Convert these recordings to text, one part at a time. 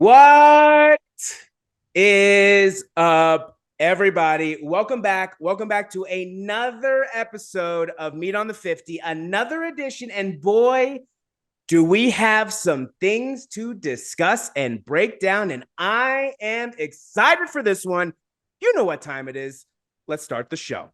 What is up, everybody? Welcome back. Welcome back to another episode of Meat on the 50, another edition. And boy, do we have some things to discuss and break down. And I am excited for this one. You know what time it is. Let's start the show.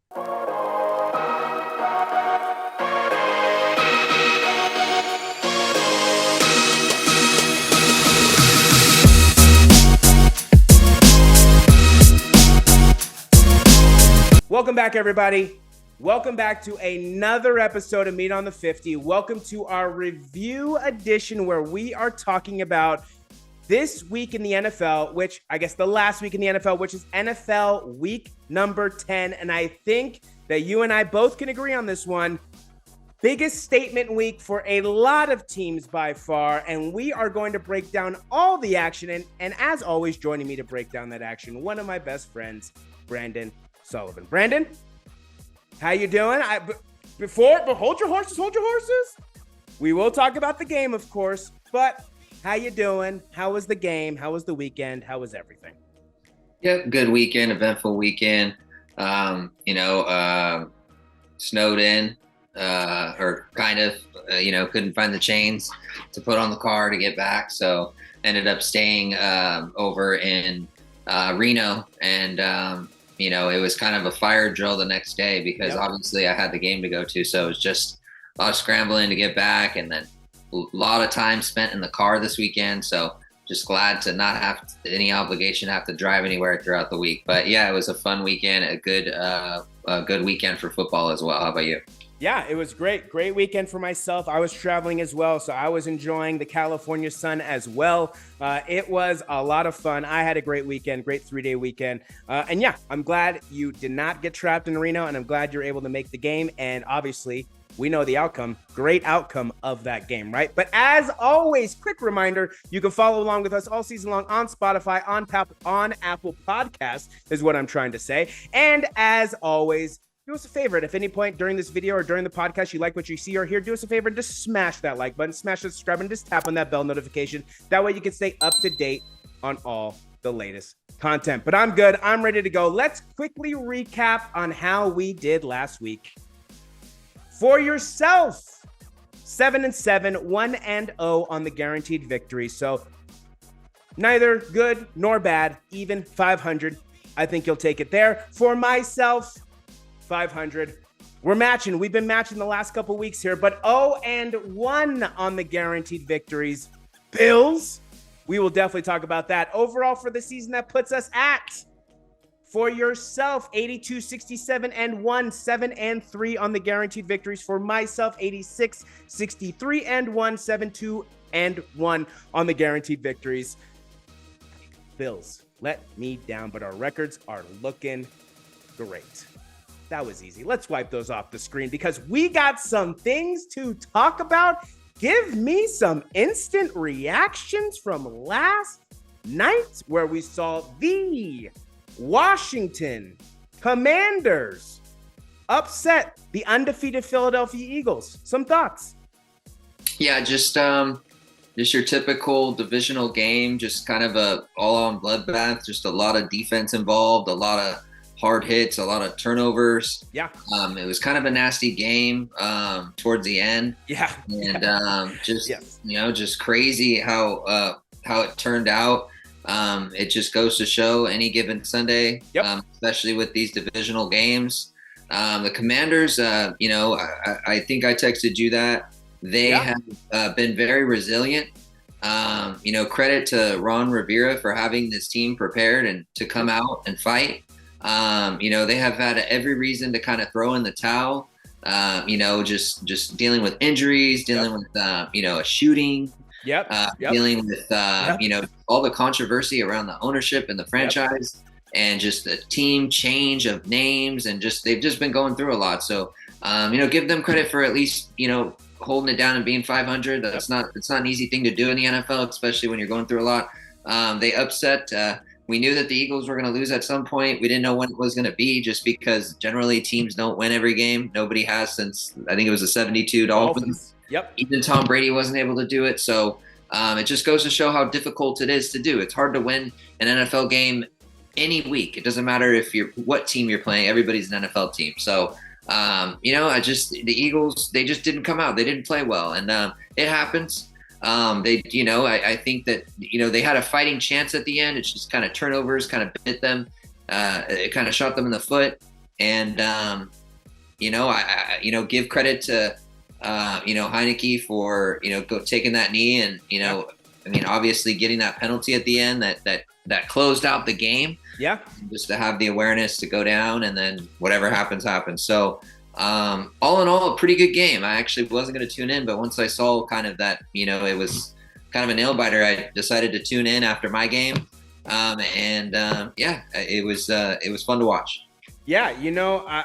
Welcome back, everybody. Welcome back to another episode of Meat on the 50. Welcome to our review edition where we are talking about this week in the NFL, which I guess the last week in the NFL, which is NFL week number 10. And I think that you and I both can agree on this one. Biggest statement week for a lot of teams by far. And we are going to break down all the action. And as always, joining me to break down that action, one of my best friends, Brandon Sullivan. Brandon, how you doing? But hold your horses. We will talk about the game, of course, but how you doing? How was the game? How was the weekend? How was everything? Yep, good weekend, eventful weekend. Snowed in, or kind of, couldn't find the chains to put on the car to get back, so ended up staying over in Reno, and it was kind of a fire drill the next day because obviously I had the game to go to. So it was just a lot of scrambling to get back, and then a lot of time spent in the car this weekend. So just glad to not have any obligation to have to drive anywhere throughout the week. But yeah, it was a fun weekend, a good weekend for football as well. How about you? Yeah, it was great. Great weekend for myself. I was traveling as well, so I was enjoying the California sun as well. It was a lot of fun. I had a great weekend, great 3-day weekend. And yeah, I'm glad you did not get trapped in Reno, and I'm glad you're able to make the game. And obviously, we know the outcome, great outcome of that game, right? But as always, quick reminder, you can follow along with us all season long on Spotify, on Apple Podcasts is what I'm trying to say. And as always, do us a favor. At any point during this video or during the podcast you like what you see or hear, do us a favor and just smash that like button, smash the subscribe, and just tap on that bell notification. That way you can stay up to date on all the latest content. But I'm good. I'm ready to go. Let's quickly recap on how we did last week. For yourself, 7-7, 1-0 on the guaranteed victory. So neither good nor bad, even 500. I think you'll take it there. For myself, 500. We're matching. We've been matching the last couple weeks here, but 0-1 on the guaranteed victories. Bills, we will definitely talk about that. Overall for the season, that puts us at, for yourself, 82, 67, and 1, 7-3 on the guaranteed victories. For myself, 86, 63, and 1, 72, and 1 on the guaranteed victories. Bills let me down, but our records are looking great. That was easy. Let's wipe those off the screen because we got some things to talk about. Give me some instant reactions from last night where we saw the Washington Commanders upset the undefeated Philadelphia Eagles. Some thoughts? Yeah, just your typical divisional game, just kind of a all-on bloodbath, just a lot of defense involved, a lot of hard hits, a lot of turnovers. Yeah. It was kind of a nasty game towards the end. Yeah. And just crazy how it turned out. It just goes to show any given Sunday, especially with these divisional games. The Commanders, I think I texted you that. They have been very resilient. Credit to Ron Rivera for having this team prepared and to come out and fight. They have had every reason to kind of throw in the towel, just dealing with injuries, dealing with, a shooting, dealing with, all the controversy around the ownership and the franchise and just the team change of names and they've just been going through a lot. So, give them credit for at least, holding it down and being 500. It's not an easy thing to do in the NFL, especially when you're going through a lot. They upset, we knew that the Eagles were going to lose at some point. We didn't know when it was going to be just because generally teams don't win every game. Nobody has since, I think it was the 72 Dolphins. Yep. Even Tom Brady wasn't able to do it. So It just goes to show how difficult it is to do. It's hard to win an NFL game any week. It doesn't matter what team you're playing. Everybody's an NFL team. So, the Eagles, they just didn't come out. They didn't play well, and it happens. I think that they had a fighting chance at the end. It's just kind of turnovers, kind of bit them. It kind of shot them in the foot, and give credit to Heineke for taking that knee, and obviously getting that penalty at the end that closed out the game. Yeah, just to have the awareness to go down, and then whatever happens. So all in all, a pretty good game. I actually wasn't going to tune in, but once I saw kind of that, it was kind of a nail biter, I decided to tune in after my game. It was fun to watch. Yeah,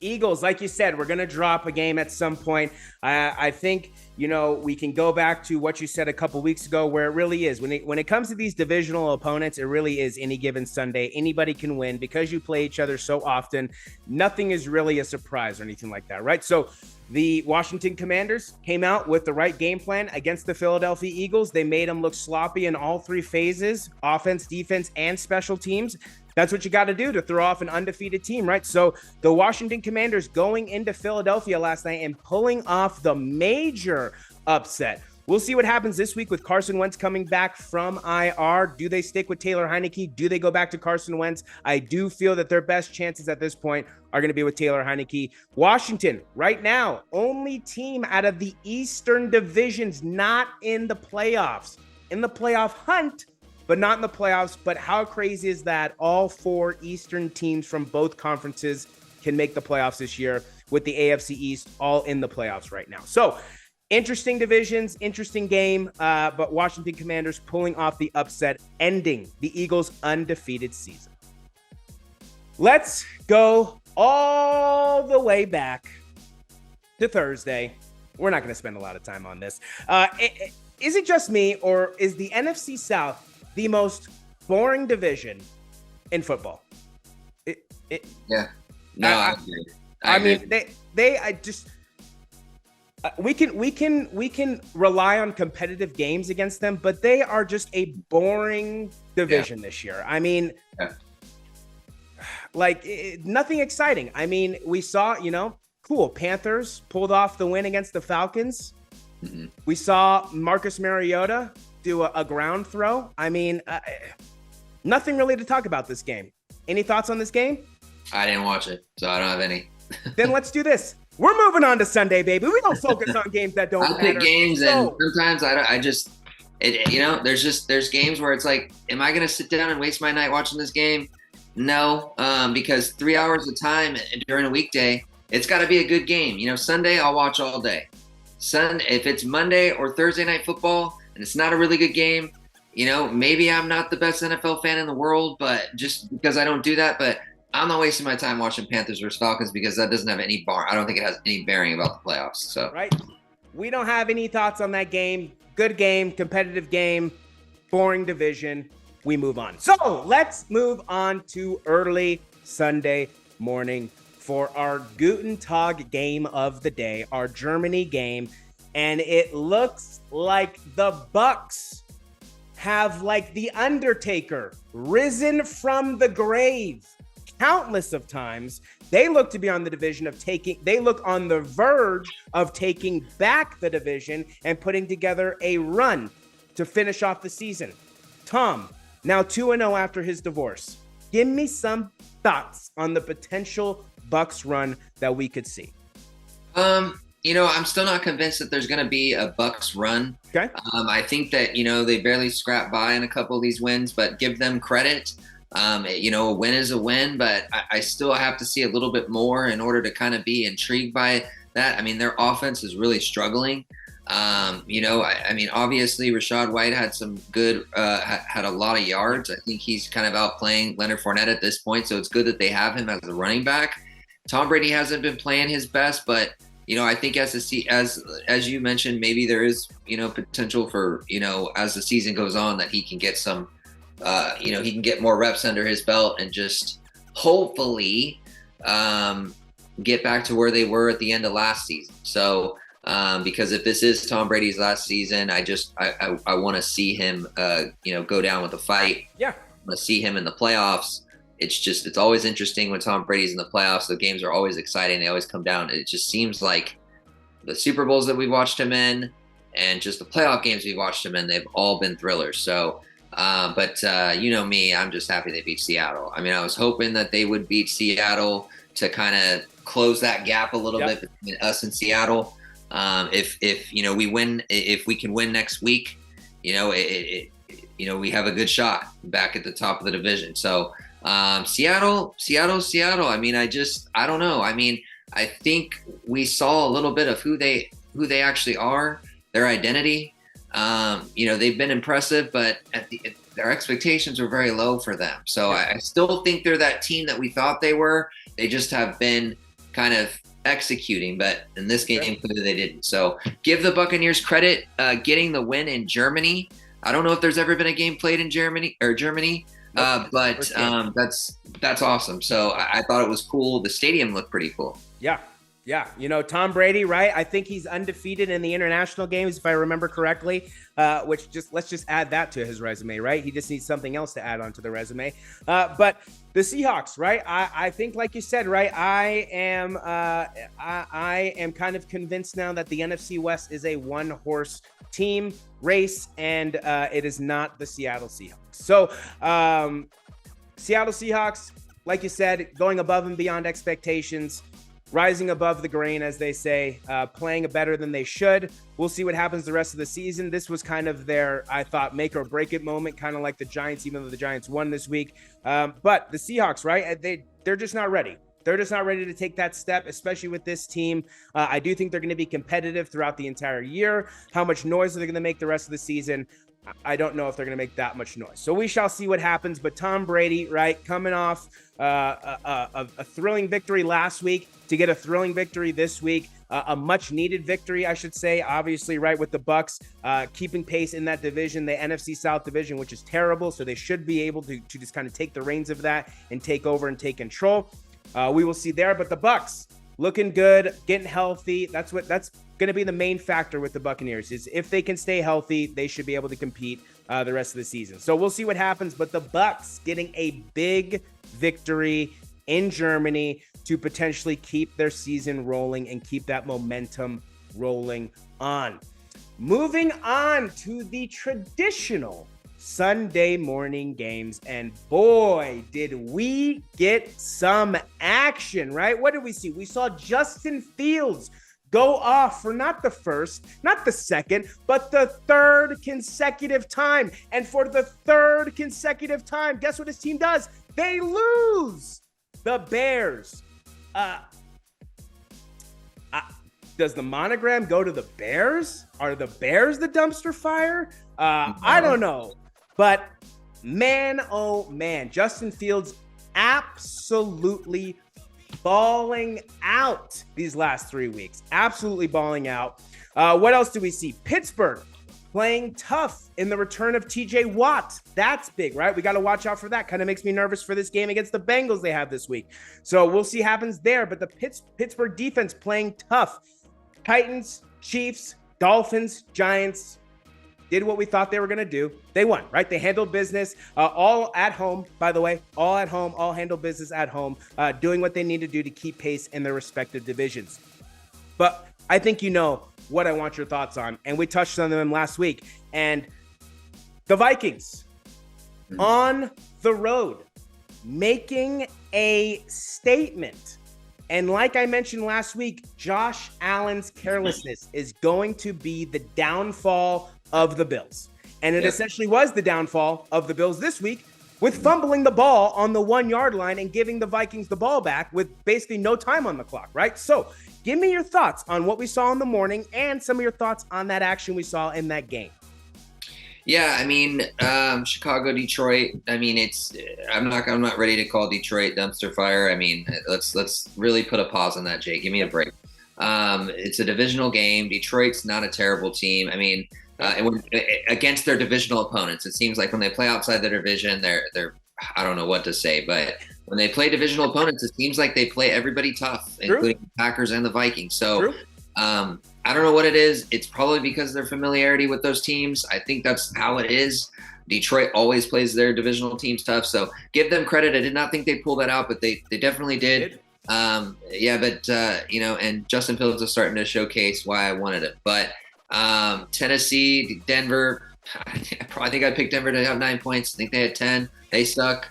Eagles, like you said, we're going to drop a game at some point. I think, we can go back to what you said a couple weeks ago, where it really is. When it comes to these divisional opponents, it really is any given Sunday. Anybody can win because you play each other so often. Nothing is really a surprise or anything like that, right? So the Washington Commanders came out with the right game plan against the Philadelphia Eagles. They made them look sloppy in all three phases: offense, defense, and special teams. That's what you got to do to throw off an undefeated team, right? So the Washington Commanders going into Philadelphia last night and pulling off the major upset. We'll see what happens this week with Carson Wentz coming back from IR. Do they stick with Taylor Heineke? Do they go back to Carson Wentz? I do feel that their best chances at this point are going to be with Taylor Heineke. Washington, right now, only team out of the Eastern divisions not in the playoffs. In the playoff hunt, but not in the playoffs. But how crazy is that? All four Eastern teams from both conferences can make the playoffs this year, with the AFC East all in the playoffs right now. So interesting divisions, interesting game, but Washington Commanders pulling off the upset, ending the Eagles' undefeated season. Let's go all the way back to Thursday. We're not going to spend a lot of time on this. Is it just me, or is the NFC South the most boring division in football? Yeah. No, I mean, we can rely on competitive games against them, but they are just a boring division this year. I mean, nothing exciting. I mean, we saw, cool, Panthers pulled off the win against the Falcons. Mm-hmm. We saw Marcus Mariota do a ground throw. I mean, nothing really to talk about this game. Any thoughts on this game? I didn't watch it, so I don't have any. Then let's do this. We're moving on to Sunday, baby. We don't focus on games that don't matter. I pick games, and sometimes there's games where it's like, am I going to sit down and waste my night watching this game? No, because 3 hours of time during a weekday, it's got to be a good game. Sunday, I'll watch all day. If it's Monday or Thursday night football and it's not a really good game, maybe I'm not the best NFL fan in the world, but just because I don't do that, but I'm not wasting my time watching Panthers versus Falcons, because that doesn't have any I don't think it has any bearing about the playoffs. So right, we don't have any thoughts on that game. Good game, competitive game, boring division. We move on. So let's move on to early Sunday morning for our Guten Tag game of the day, our Germany game, and it looks like the Bucks have, like the Undertaker, risen from the grave. Countless of times, they look to be on the they look on the verge of taking back the division and putting together a run to finish off the season. Tom, now 2-0 after his divorce. Give me some thoughts on the potential Bucks run that we could see. I'm still not convinced that there's going to be a Bucks run. Okay. I think that, they barely scrap by in a couple of these wins, but give them credit. A win is a win, but I still have to see a little bit more in order to kind of be intrigued by that. I mean, their offense is really struggling. Obviously Rashad White had some good, had a lot of yards. I think he's kind of outplaying Leonard Fournette at this point. So it's good that they have him as a running back. Tom Brady hasn't been playing his best, but I think as you mentioned, maybe there is, potential for, as the season goes on, that he can get some, he can get more reps under his belt and just hopefully get back to where they were at the end of last season. So Because if this is Tom Brady's last season, I want to see him, go down with a fight. Yeah. I want to see him in the playoffs. It's always interesting when Tom Brady's in the playoffs. The games are always exciting. They always come down. It just seems like the Super Bowls that we watched him in and just the playoff games we watched him in, they've all been thrillers. So, but you know me, I'm just happy they beat Seattle. I mean, I was hoping that they would beat Seattle to kind of close that gap a little bit between us and Seattle. If we win, if we can win next week, we have a good shot back at the top of the division. So, Seattle. I mean, I don't know. I mean, I think we saw a little bit of who they actually are, their identity. They've been impressive, but their expectations were very low for them. So I still think they're that team that we thought they were. They just have been kind of executing, but in this game, clearly they didn't. So give the Buccaneers credit, getting the win in Germany. I don't know if there's ever been a game played in Germany, but that's awesome. So I thought it was cool. The stadium looked pretty cool. Yeah. Tom Brady, right? I think he's undefeated in the international games, if I remember correctly, let's just add that to his resume, right? He just needs something else to add onto the resume. But the Seahawks, right? I think, like you said, right? I am kind of convinced now that the NFC West is a one-horse team race, and it is not the Seattle Seahawks. So, Seattle Seahawks, like you said, going above and beyond expectations, rising above the grain, as they say, playing better than they should. We'll see what happens the rest of the season. This was kind of their, I thought, make or break it moment, kind of like the Giants, even though the Giants won this week. But the Seahawks, right? They're just not ready. They're just not ready to take that step, especially with this team. I do think they're going to be competitive throughout the entire year. How much noise are they going to make the rest of the season? I don't know if they're going to make that much noise. So we shall see what happens. But Tom Brady, right, coming off a thrilling victory last week to get a thrilling victory this week, a much-needed victory, I should say, obviously, right, with the Bucs keeping pace in that division, the NFC South division, which is terrible. So they should be able to just kind of take the reins of that and take over and take control. We will see there. But the Bucs looking good, getting healthy. That's going to be the main factor with the Buccaneers, is if they can stay healthy, they should be able to compete the rest of the season. So we'll see what happens, but the Bucs getting a big victory in Germany to potentially keep their season rolling and keep that momentum rolling on. Moving on to the traditional Sunday morning games, and boy, did we get some action, right? What did we see? We saw Justin Fields go off for not the first, not the second, but the third consecutive time. And for the third consecutive time, guess what his team does? They lose. The Bears. Does the monogram go to the Bears? Are the Bears the dumpster fire? I don't know. But man, oh man, Justin Fields absolutely balling out these last 3 weeks. Absolutely balling out. What else do we see? Pittsburgh playing tough in the return of TJ Watt. That's big, right? We got to watch out for that. Kind of makes me nervous for this game against the Bengals they have this week. So we'll see what happens there. But the Pittsburgh defense playing tough. Titans, Chiefs, Dolphins, Giants did what we thought they were going to do. They won, right? They handled business, all at home, by the way, all at home, all handle business at home, doing what they need to do to keep pace in their respective divisions. But I think you know what I want your thoughts on, and we touched on them last week. And the Vikings on the road making a statement. And like I mentioned last week, Josh Allen's carelessness is going to be the downfall of the Bills. And it essentially was the downfall of the Bills this week, with fumbling the ball on the 1 yard line and giving the Vikings the ball back with basically no time on the clock, right? So give me your thoughts on what we saw in the morning and some of your thoughts on that action we saw in that game. Yeah, I mean, Chicago, Detroit. I mean, I'm not ready to call Detroit dumpster fire. I mean, let's really put a pause on that, Jay. Give me a break. It's a divisional game. Detroit's not a terrible team. I mean, against their divisional opponents, it seems like when they play outside their division, they're I don't know what to say, but when they play divisional opponents, it seems like they play everybody tough, including the Packers and the Vikings. So, I don't know what it is. It's probably because of their familiarity with those teams. I think that's how it is. Detroit always plays their divisional teams tough, so give them credit. I did not think they'd pull that out, but they definitely did. Yeah, but and Justin Fields is starting to showcase why I wanted it. But Tennessee, Denver, I think I picked Denver to have 9 points. I think they had 10. They suck.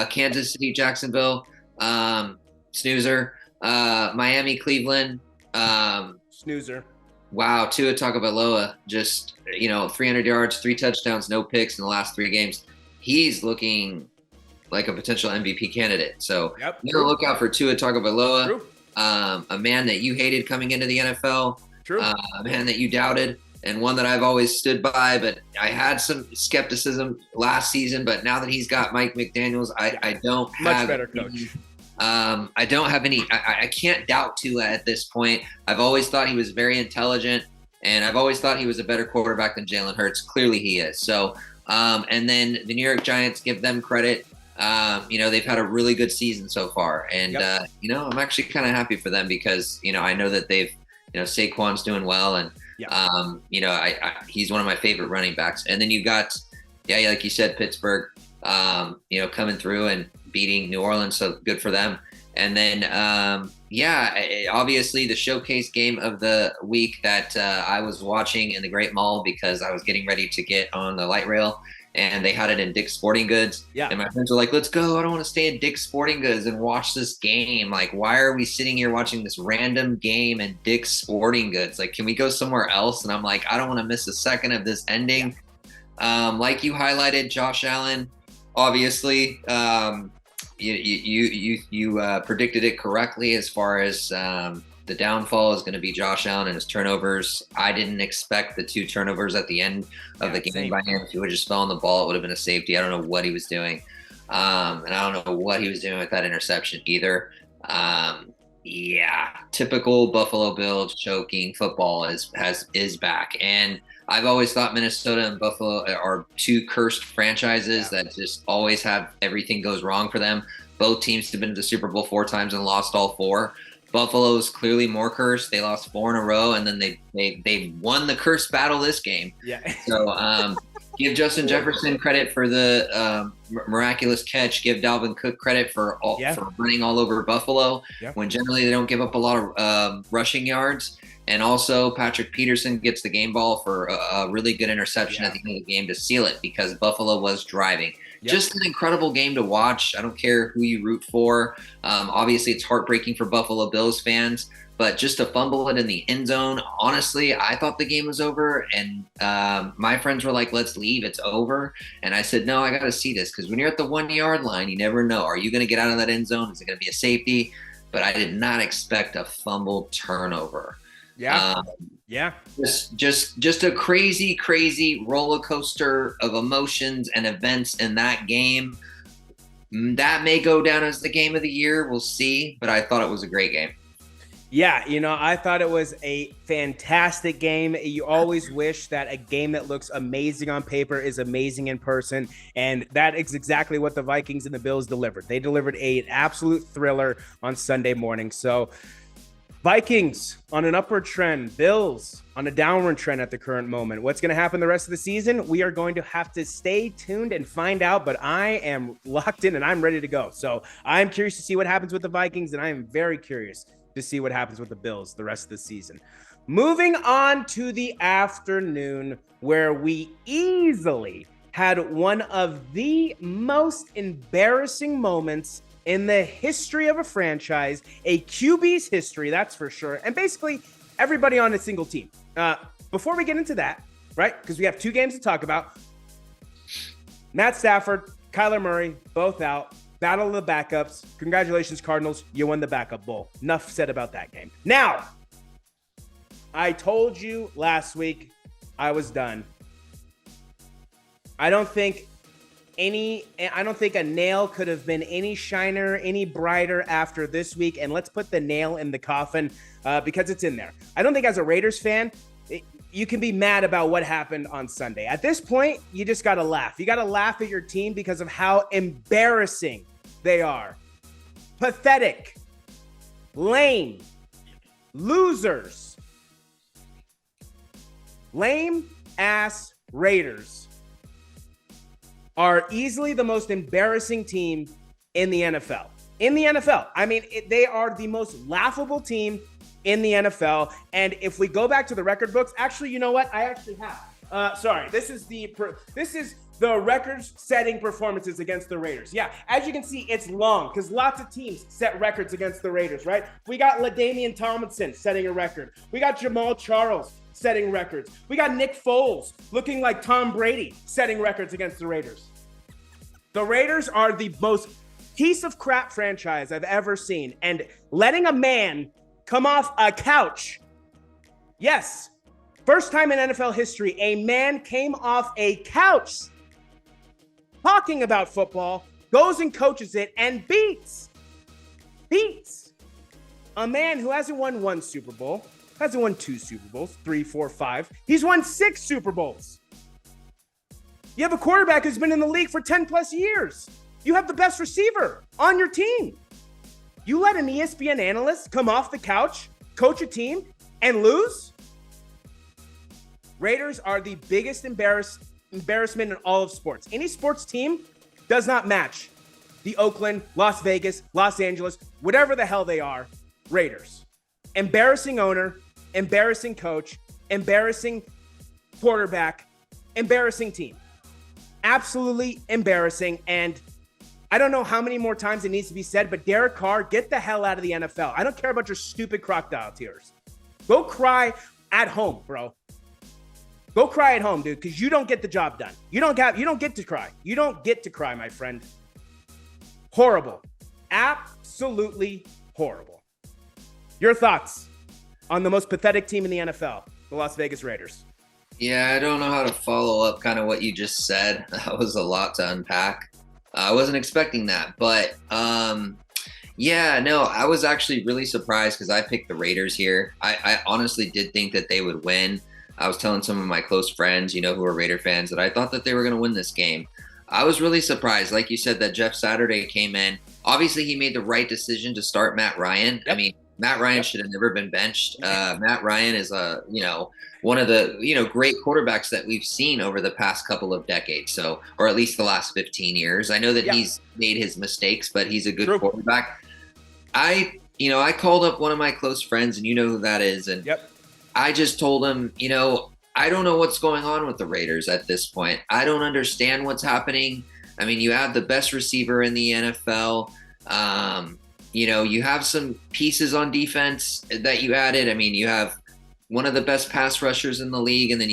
Kansas City, Jacksonville, snoozer. Miami, Cleveland, snoozer. Wow, Tua Tagovailoa, just 300 yards, 3 touchdowns, no picks in the last 3 games. He's looking like a potential MVP candidate. So look out for Tua Tagovailoa, a man that you hated coming into the NFL, a man that you doubted, and one that I've always stood by. But I had some skepticism last season, but now that he's got Mike McDaniels, I don't have much better coach. I don't have any. I can't doubt Tua at this point. I've always thought he was very intelligent, and I've always thought he was a better quarterback than Jalen Hurts. Clearly, he is. So, and then the New York Giants, give them credit. They've had a really good season so far, and I'm actually kind of happy for them because I know that they've Saquon's doing well, and he's one of my favorite running backs. And then you got like you said, Pittsburgh, coming through and beating New Orleans, so good for them. And then obviously the showcase game of the week that I was watching in the Great Mall because I was getting ready to get on the light rail, and they had it in Dick's Sporting Goods. And my friends were like, let's go. I don't want to stay in Dick's Sporting Goods and watch this game. Like, why are we sitting here watching this random game in Dick's Sporting Goods? Like, can we go somewhere else? And I'm like, I don't want to miss a second of this ending. Like you highlighted, Josh Allen, obviously, you predicted it correctly as far as the downfall is going to be Josh Allen and his turnovers. I didn't expect the 2 turnovers at the end of the game by him. If he would have just fell on the ball, it would have been a safety. I don't know what he was doing. And I don't know what he was doing with that interception either. Typical Buffalo Bills choking football is back. And I've always thought Minnesota and Buffalo are 2 cursed franchises that just always have everything goes wrong for them. Both teams have been to the Super Bowl 4 times and lost all 4. Buffalo's clearly more cursed. They lost 4 in a row, and then they won the curse battle this game. So give Justin Jefferson credit for the miraculous catch. Give Dalvin Cook credit for running all over Buffalo when generally they don't give up a lot of rushing yards. And also Patrick Peterson gets the game ball for a really good interception at the end of the game to seal it because Buffalo was driving. Just an incredible game to watch. I don't care who you root for. Obviously, it's heartbreaking for Buffalo Bills fans, but just to fumble it in the end zone, honestly, I thought the game was over. And my friends were like, let's leave. It's over. And I said, no, I got to see this because when you're at the 1-yard line, you never know. Are you going to get out of that end zone? Is it going to be a safety? But I did not expect a fumble turnover. Just a crazy roller coaster of emotions and events in that game. That may go down as the game of the year. We'll see. But I thought it was a great game. I thought it was a fantastic game. You always wish that a game that looks amazing on paper is amazing in person. And that is exactly what the Vikings and the Bills delivered. They delivered an absolute thriller on Sunday morning. So Vikings on an upward trend, Bills on a downward trend at the current moment. What's going to happen the rest of the season? We are going to have to stay tuned and find out, but I am locked in and I'm ready to go. So I'm curious to see what happens with the Vikings, and I am very curious to see what happens with the Bills the rest of the season. Moving on to the afternoon, where we easily had one of the most embarrassing moments in the history of a franchise, a QB's history, that's for sure, and basically everybody on a single team. Before we get into that, right, because we have 2 games to talk about, Matt Stafford, Kyler Murray, both out, battle of the backups. Congratulations, Cardinals, you won the backup bowl. Enough said about that game. Now, I told you last week I was done. I don't think a nail could have been any shiner, any brighter after this week. And let's put the nail in the coffin because it's in there. I don't think as a Raiders fan, you can be mad about what happened on Sunday. At this point, you just got to laugh. You got to laugh at your team because of how embarrassing they are. Pathetic, lame, losers. Lame ass Raiders are easily the most embarrassing team in the NFL. In the NFL. I mean, they are the most laughable team in the NFL. And if we go back to the record books, actually, you know what? I actually have. This is the record-setting performances against the Raiders. Yeah, as you can see, it's long because lots of teams set records against the Raiders, right? We got LaDainian Tomlinson setting a record. We got Jamal Charles setting records. We got Nick Foles looking like Tom Brady setting records against the Raiders. The Raiders are the most piece of crap franchise I've ever seen. And letting a man come off a couch. Yes, first time in NFL history, a man came off a couch talking about football, goes and coaches it, and beats a man who hasn't won one Super Bowl, hasn't won 2 Super Bowls, 3, 4, 5. He's won 6 Super Bowls. You have a quarterback who's been in the league for 10 plus years. You have the best receiver on your team. You let an ESPN analyst come off the couch, coach a team, and lose? Raiders are the biggest embarrassment in all of sports. Any sports team does not match the Oakland, Las Vegas, Los Angeles, whatever the hell they are, Raiders. Embarrassing owner, embarrassing coach, embarrassing quarterback, embarrassing team. Absolutely embarrassing. And I don't know how many more times it needs to be said, but Derek Carr, get the hell out of the NFL. I don't care about your stupid crocodile tears. Go cry at home, bro. Go cry at home, dude, because you don't get the job done. You don't get to cry. You don't get to cry, my friend. Horrible. Absolutely horrible. Your thoughts on the most pathetic team in the NFL, the Las Vegas Raiders? Yeah, I don't know how to follow up kind of what you just said. That was a lot to unpack. I wasn't expecting that, but yeah, no, I was actually really surprised because I picked the Raiders here. I honestly did think that they would win. I was telling some of my close friends, who are Raider fans, that I thought that they were going to win this game. I was really surprised, like you said, that Jeff Saturday came in. Obviously, he made the right decision to start Matt Ryan. Yep. I mean, Matt Ryan should have never been benched. Matt Ryan is one of the great quarterbacks that we've seen over the past couple of decades, or at least the last 15 years. I know that he's made his mistakes, but he's a good quarterback. I called up one of my close friends, and you know who that is, and I just told him, I don't know what's going on with the Raiders at this point. I don't understand what's happening. I mean, you have the best receiver in the NFL. You have some pieces on defense that you added. I mean, you have one of the best pass rushers in the league, and then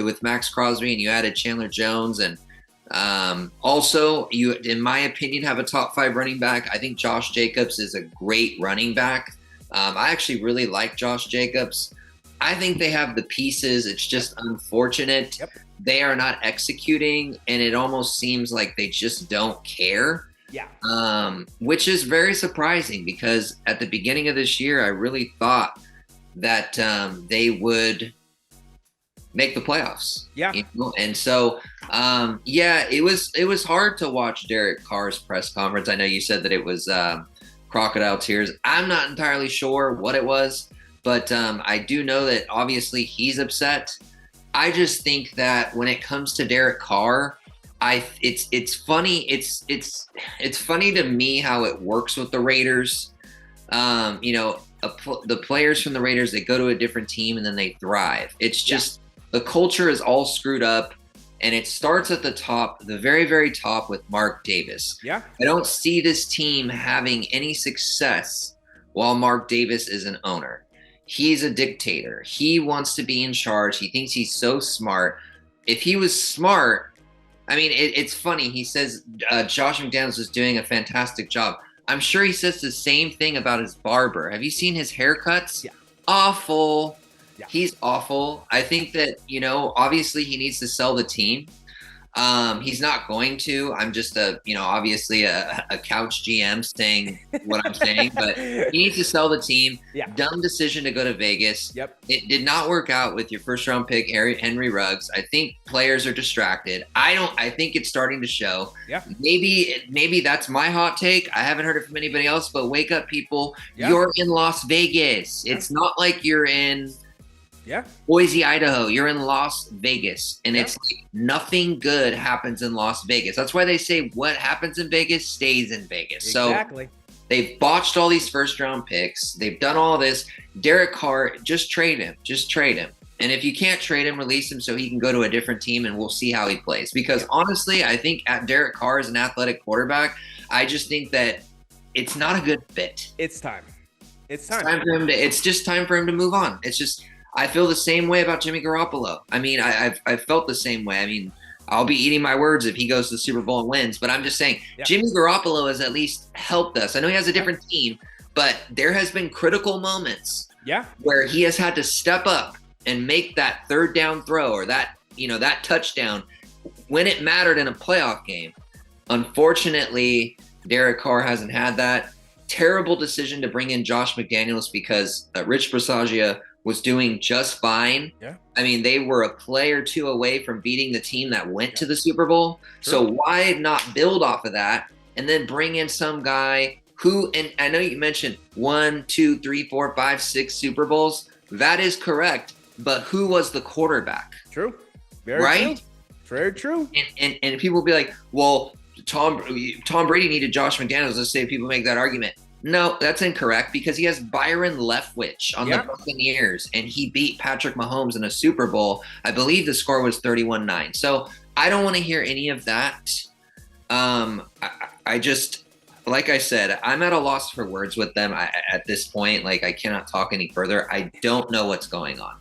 with Max Crosby, and you added Chandler Jones, and also you, in my opinion, have a top 5 running back. I think Josh Jacobs is a great running back. I actually really like Josh Jacobs. I think they have the pieces. It's just unfortunate. They are not executing, and it almost seems like they just don't care. Which is very surprising because at the beginning of this year, I really thought that they would make the playoffs. And so, it was hard to watch Derek Carr's press conference. I know you said that it was crocodile tears. I'm not entirely sure what it was, but I do know that obviously he's upset. I just think that when it comes to Derek Carr, it's funny. It's funny to me how it works with the Raiders. The players from the Raiders, they go to a different team and then they thrive. It's just the culture is all screwed up, and it starts at the top, the very, very top, with Mark Davis. I don't see this team having any success while Mark Davis is an owner. He's a dictator. He wants to be in charge. He thinks he's so smart. If he was smart, I mean, it's funny. He says Josh McDaniels is doing a fantastic job. I'm sure he says the same thing about his barber. Have you seen his haircuts? Awful. He's awful. I think that, obviously he needs to sell the team. He's not going to. I'm just obviously a couch GM saying what I'm saying, but he needs to sell the team. Dumb decision to go to Vegas. It did not work out with your first round pick, Henry Ruggs. I think players are distracted. I think it's starting to show. Maybe that's my hot take. I haven't heard it from anybody else, but wake up, people. You're in Las Vegas. It's not like you're in Yeah. Boise, Idaho, you're in Las Vegas, and Yeah. it's like nothing good happens in Las Vegas. That's why they say what happens in Vegas stays in Vegas. Exactly. So they've botched all these first round picks. They've done all this. Derek Carr, just trade him. Just trade him. And if you can't trade him, release him so he can go to a different team and we'll see how he plays. Because honestly, I think Derek Carr is an athletic quarterback. I just think that it's not a good fit. It's time. It's time for him to. It's just time for him to move on. It's just. I feel the same way about Jimmy Garoppolo. I mean, I've felt the same way. I mean, I'll be eating my words if he goes to the Super Bowl and wins. But I'm just saying, Jimmy Garoppolo has at least helped us. I know he has a different team, but there has been critical moments where he has had to step up and make that third down throw or that touchdown when it mattered in a playoff game. Unfortunately, Derek Carr hasn't had that. Terrible decision to bring in Josh McDaniels because Rich Bisaccia was doing just fine. Yeah. I mean, they were a play or two away from beating the team that went to the Super Bowl. Sure. So why not build off of that and then bring in some guy who, and I know you mentioned 1, 2, 3, 4, 5, 6 Super Bowls. That is correct. But who was the quarterback? True. Very true. Very true. And people will be like, well, Tom Brady needed Josh McDaniels. Let's say people make that argument. No, that's incorrect because he has Byron Leftwich on the Buccaneers, and he beat Patrick Mahomes in a Super Bowl. I believe the score was 31-9. So I don't want to hear any of that. I just, like I said, I'm at a loss for words with them at this point. Like, I cannot talk any further. I don't know what's going on.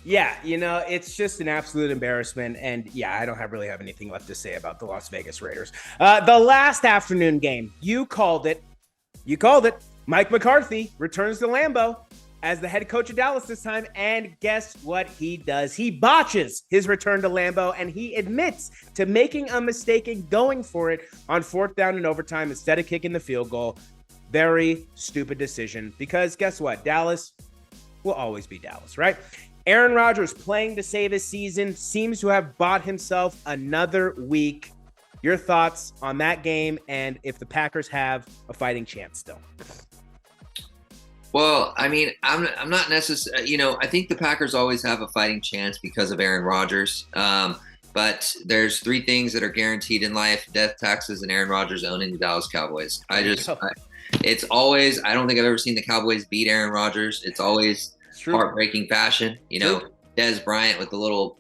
Yeah, it's just an absolute embarrassment. And yeah, I don't really have anything left to say about the Las Vegas Raiders. The last afternoon game, you called it. Mike McCarthy returns to Lambeau as the head coach of Dallas this time. And guess what he does? He botches his return to Lambeau, and he admits to making a mistake and going for it on 4th down in overtime instead of kicking the field goal. Very stupid decision because guess what? Dallas will always be Dallas, right? Aaron Rodgers, playing to save his season, seems to have bought himself another week. Your thoughts on that game and if the Packers have a fighting chance still? Well, I mean, I'm not necessarily, I think the Packers always have a fighting chance because of Aaron Rodgers. But there's 3 things that are guaranteed in life: death, taxes, and Aaron Rodgers owning the Dallas Cowboys. It's always, I don't think I've ever seen the Cowboys beat Aaron Rodgers. It's always heartbreaking fashion. Dez Bryant with the little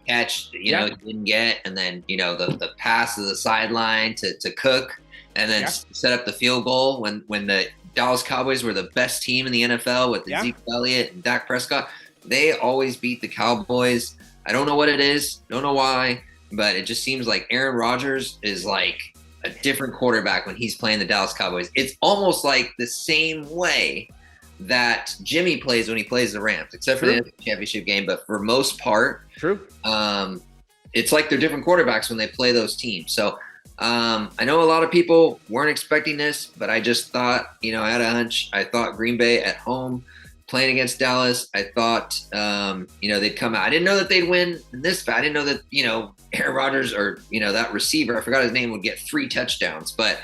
catch, he didn't get, and then the pass to the sideline to Cook, and then set up the field goal when the Dallas Cowboys were the best team in the NFL with Zeke Elliott and Dak Prescott. They always beat the Cowboys. I don't know what it is, don't know why, but it just seems like Aaron Rodgers is like a different quarterback when he's playing the Dallas Cowboys. It's almost like the same way that Jimmy plays when he plays the Rams, except for the championship game. But for most part, it's like they're different quarterbacks when they play those teams. So I know a lot of people weren't expecting this, but I just thought, I had a hunch. I thought Green Bay at home playing against Dallas, I thought, they'd come out. I didn't know that they'd win in this. I didn't know that, Aaron Rodgers or, that receiver, I forgot his name, would get 3 touchdowns. But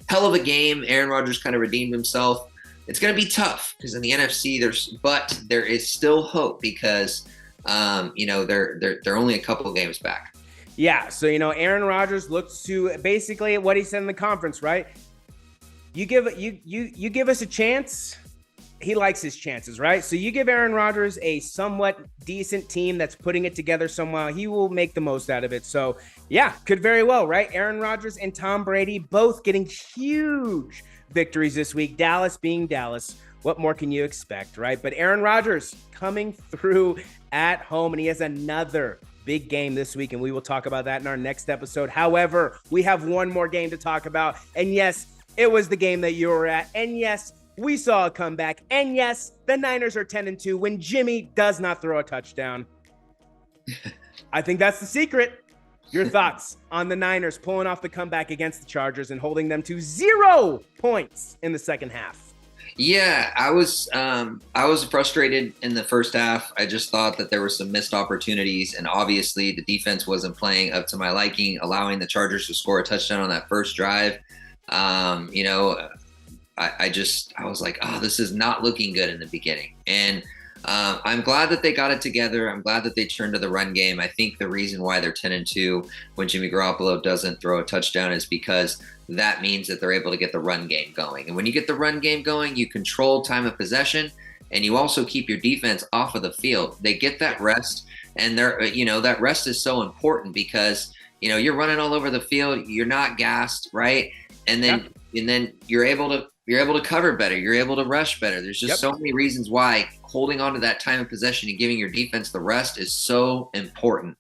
hell of a game. Aaron Rodgers kind of redeemed himself. It's going to be tough because in the NFC there is still hope because, they're only a couple of games back. Yeah. So, Aaron Rodgers looks to basically what he said in the conference, right? You give us a chance. He likes his chances, right? So you give Aaron Rodgers a somewhat decent team that's putting it together somehow, he will make the most out of it. So yeah, could very well, right? Aaron Rodgers and Tom Brady both getting huge victories this week. Dallas being Dallas. What more can you expect, right? But Aaron Rodgers coming through at home, and he has another big game this week, and we will talk about that in our next episode. However, we have one more game to talk about. And yes, it was the game that you were at. And yes, we saw a comeback. And yes, the Niners are 10-2 when Jimmy does not throw a touchdown. I think that's the secret. Your thoughts on the Niners pulling off the comeback against the Chargers and holding them to 0 points in the second half? Yeah, I was frustrated in the first half. I just thought that there were some missed opportunities, and obviously the defense wasn't playing up to my liking, allowing the Chargers to score a touchdown on that first drive. I was like, oh, this is not looking good in the beginning. And I'm glad that they got it together. I'm glad that they turned to the run game. I think the reason why they're 10-2 when Jimmy Garoppolo doesn't throw a touchdown is because that means that they're able to get the run game going. And when you get the run game going, you control time of possession, and you also keep your defense off of the field. They get that rest, and that rest is so important because you're running all over the field. You're not gassed, right? And then you're able to cover better. You're able to rush better. There's just so many reasons why holding on to that time of possession and giving your defense the rest is so important.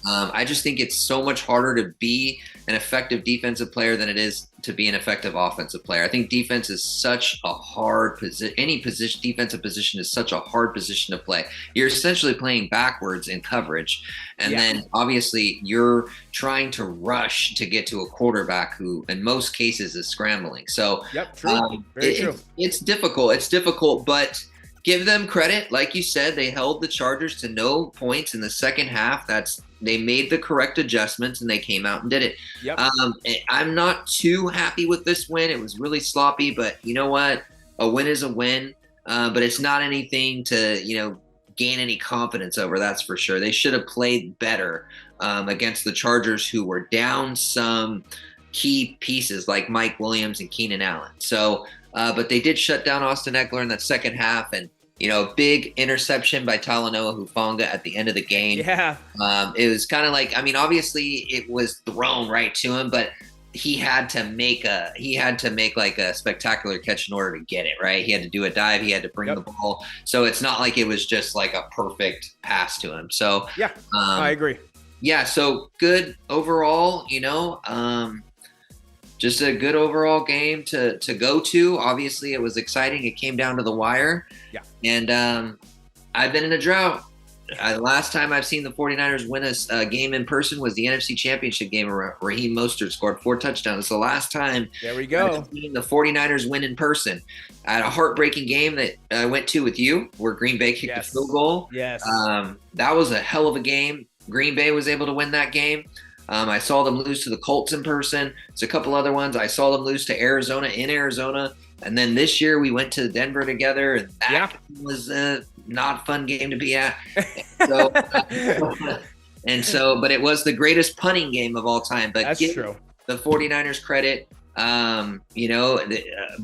I just think it's so much harder to be an effective defensive player than it is to be an effective offensive player. I think defense is such a hard position. Any position, defensive position is such a hard position to play. You're essentially playing backwards in coverage. And then obviously you're trying to rush to get to a quarterback who in most cases is scrambling. So true. Very true. It's difficult. It's difficult, but give them credit. Like you said, they held the Chargers to no points in the second half. They made the correct adjustments and they came out and did it. I'm not too happy with this win. It was really sloppy, but you know what? A win is a win, but it's not anything to, gain any confidence over. That's for sure. They should have played better against the Chargers, who were down some key pieces like Mike Williams and Keenan Allen. So, but they did shut down Austin Eckler in that second half, and big interception by Talanoa Hufanga at the end of the game. It was kind of like, obviously it was thrown right to him, but he had to make like a spectacular catch in order to get it right. He had to do a dive. He had to bring the ball. So it's not like it was just like a perfect pass to him. So I agree. So good overall, just a good overall game to go to. Obviously it was exciting. It came down to the wire. And I've been in a drought. The last time I've seen the 49ers win a game in person was the NFC Championship game where Raheem Mostert scored 4 touchdowns. It's the last time I've seen the 49ers win in person. I had a heartbreaking game that I went to with you where Green Bay kicked a field goal. That was a hell of a game. Green Bay was able to win that game. I saw them lose to the Colts in person. It's a couple other ones. I saw them lose to Arizona in Arizona. And then this year we went to Denver together, and that was not a fun game to be at. But it was the greatest punting game of all time. But that's true. The 49ers credit, a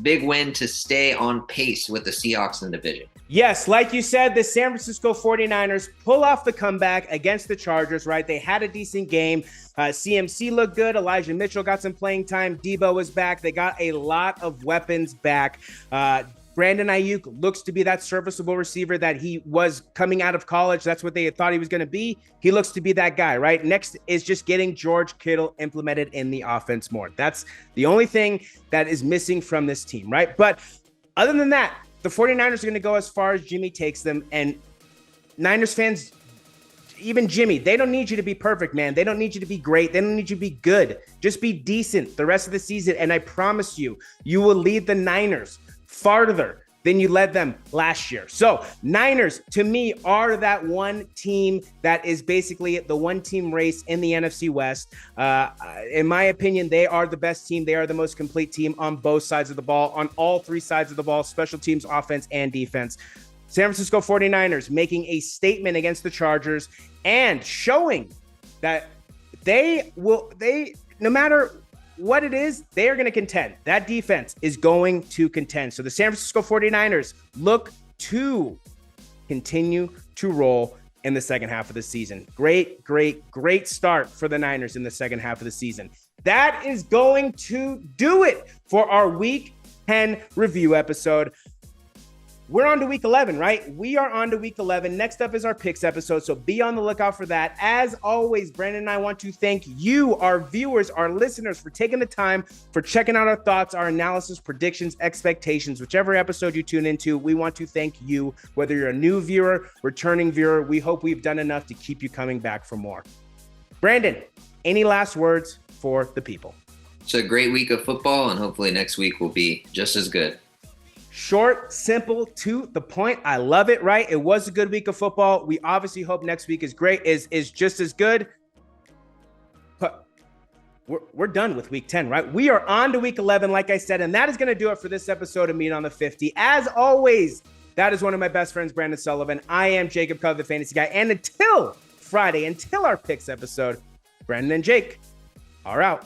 big win to stay on pace with the Seahawks in the division. Yes, like you said, the San Francisco 49ers pull off the comeback against the Chargers, right? They had a decent game. CMC looked good. Elijah Mitchell got some playing time. Debo was back. They got a lot of weapons back. Brandon Ayuk looks to be that serviceable receiver that he was coming out of college. That's what they thought he was going to be. He looks to be that guy, right? Next is just getting George Kittle implemented in the offense more. That's the only thing that is missing from this team, right? But other than that, the 49ers are going to go as far as Jimmy takes them. And Niners fans, even Jimmy, they don't need you to be perfect, man. They don't need you to be great. They don't need you to be good. Just be decent the rest of the season. And I promise you, you will lead the Niners farther than you led them last year. So Niners, to me, are that one team that is basically the one team race in the NFC West. In my opinion, they are the best team. They are the most complete team on both sides of the ball, on all 3 sides of the ball, special teams, offense, and defense. San Francisco 49ers making a statement against the Chargers and showing that no matter what it is, they are going to contend. That defense is going to contend. So the San Francisco 49ers look to continue to roll in the second half of the season. Great start for the Niners in the second half of the season. That is going to do it for our Week 10 review episode. We're on to week 11, right? We are on to week 11. Next up is our picks episode, so be on the lookout for that. As always, Brandon and I want to thank you, our viewers, our listeners, for taking the time, for checking out our thoughts, our analysis, predictions, expectations, whichever episode you tune into. We want to thank you, whether you're a new viewer, returning viewer. We hope we've done enough to keep you coming back for more. Brandon, any last words for the people? It's a great week of football, and hopefully next week will be just as good. Short, simple, to the point. I love it, right? It was a good week of football. We obviously hope next week is great, is just as good. But we're done with week 10, right? We are on to week 11, like I said, and that is going to do it for this episode of Meat on the 50. As always, That is one of my best friends, Brandon Sullivan. I am Jacob Cove, the fantasy guy. And until Friday, until our picks episode, Brandon and Jake are out.